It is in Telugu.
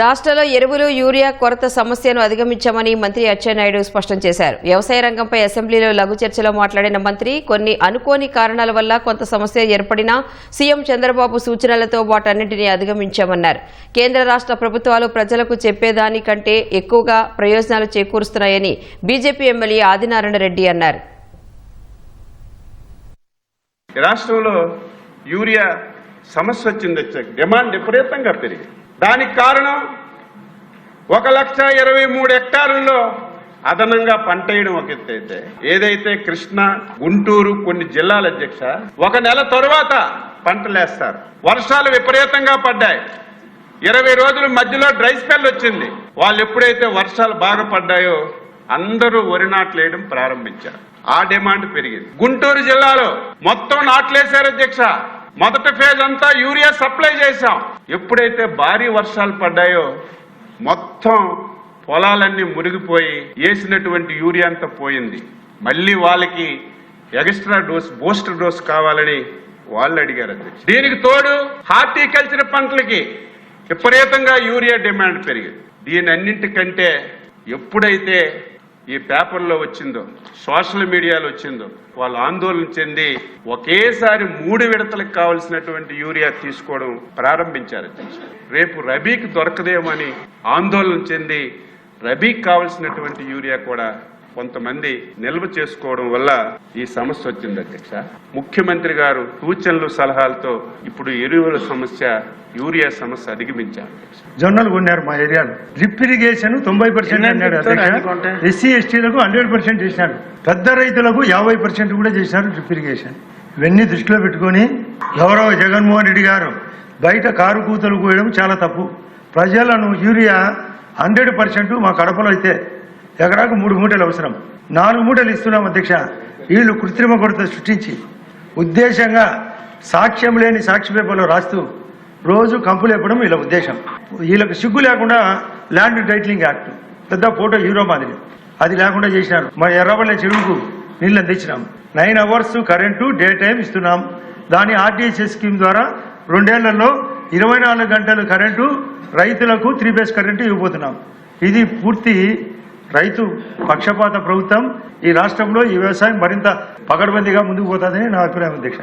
రాష్ట్రంలో ఎరువులు యూరియా కొరత సమస్యను అధిగమించామని మంత్రి అచ్చెన్నాయుడు స్పష్టం చేశారు. వ్యవసాయ రంగంపై అసెంబ్లీలో లఘు చర్చలో మాట్లాడిన మంత్రి కొన్ని అనుకోని కారణాల వల్ల కొంత సమస్య ఏర్పడినా సీఎం చంద్రబాబు సూచనలతో వాటన్నింటినీ అధిగమించామన్నారు. కేంద్ర రాష్ట్ర ప్రభుత్వాలు ప్రజలకు చెప్పేదానికంటే ఎక్కువగా ప్రయోజనాలు చేకూరుస్తున్నాయని బీజేపీ ఎమ్మెల్యే ఆదినారాయణ రెడ్డి అన్నారు. రాష్ట్రంలో యూరియా సమస్య వచ్చింది, డిమాండ్ విపరీతంగా పెరిగింది. దానికి కారణం 1,23,000 హెక్టారుల్లో అదనంగా పంట వేయడం ఒక ఎత్తు అయితే, ఏదైతే కృష్ణా, గుంటూరు కొన్ని జిల్లాల అధ్యక్ష 1 నెల తరువాత పంటలేస్తారు. వర్షాలు విపరీతంగా పడ్డాయి. 20 రోజుల మధ్యలో డ్రై స్పెల్ వచ్చింది. వాళ్ళు ఎప్పుడైతే వర్షాలు బాగా పడ్డాయో అందరూ వరి నాట్లు వేయడం ప్రారంభించారు. ఆ డిమాండ్ పెరిగింది. గుంటూరు జిల్లాలో మొత్తం నాట్లేశారు అధ్యక్ష. మొదటి ఫేజ్ అంతా యూరియా సప్లై చేశాం. ఎప్పుడైతే భారీ వర్షాలు పడ్డాయో మొత్తం పొలాలన్నీ మునిగిపోయి వేసినటువంటి యూరియా అంతా పోయింది. మళ్ళీ వాళ్ళకి ఎక్స్ట్రా డోస్, బూస్టర్ డోస్ కావాలని వాళ్ళు అడిగారు అధ్యక్ష. దీనికి తోడు హార్టికల్చర్ పంటలకి విపరీతంగా యూరియా డిమాండ్ పెరిగింది. దీని అన్నింటికంటే ఎప్పుడైతే ఈ పేపర్లో వచ్చిందో, సోషల్ మీడియాలో వచ్చిందో, వాళ్ళు ఆందోళన చెంది ఒకేసారి 3 విడతలకు కావలసినటువంటి యూరియా తీసుకోవడం ప్రారంభించారు. రేపు రబీకి దొరకదేమని ఆందోళన చెంది రబీకి కావలసినటువంటి యూరియా కూడా కొంతమంది నిల్వ చేసుకోవడం వల్ల ఈ సమస్య వచ్చింది అధ్యక్ష. ముఖ్యమంత్రి గారు సూచనలు సలహాలతో ఇప్పుడు ఎరువుల సమస్య, యూరియా సమస్య అధిగమించారు. జొన్నలు కొన్నారు మా ఏరియాలో. డ్రిప్ ఇరిగేషన్ 90% అన్నాడు అధ్యక్ష. ఎస్సీ ఎస్టీలకు 100% చేసినారు. పెద్ద రైతులకు 50% కూడా చేసినారు డ్రిప్ ఇరిగేషన్. ఇవన్నీ దృష్టిలో పెట్టుకుని గౌరవ జగన్మోహన్ రెడ్డి గారు బయట కారు కూతలు కోయడం చాలా తప్పు. ప్రజలను యూరియా 100% మా కడపలో అయితే ఎకరాకు 3 మూటలు అవసరం, 4 మూటలు ఇస్తున్నాం అధ్యక్ష. వీళ్ళు కృత్రిమ కొరత సృష్టించి ఉద్దేశంగా సాక్ష్యం లేని సాక్షి పేపర్లో రాస్తూ రోజు కంపులు ఇవ్వడం వీళ్ళ ఉద్దేశం. వీళ్ళకి సిగ్గు లేకుండా ల్యాండ్ టైటిలింగ్ యాక్ట్ పెద్ద ఫోటో హీరో మాదిరి అది లేకుండా చేసినారు. మా ఎర్రవల్లి చెరువుకు నీళ్ళు అందించినాం. 9 అవర్స్ కరెంటు డే టైం ఇస్తున్నాం. దాని ఆర్టీఎస్ఎస్ స్కీమ్ ద్వారా 2 ఏళ్లలో 24 గంటలు కరెంటు రైతులకు 3 ఫేజ్ కరెంటు ఇవ్వబోతున్నాం. ఇది పూర్తి రైతు పక్షపాత ప్రభుత్వం. ఈ రాష్ట్రంలో ఈ వ్యవసాయం మరింత పకడ్బందీగా ముందుకు పోతుందని నా అభిప్రాయం అధ్యక్ష.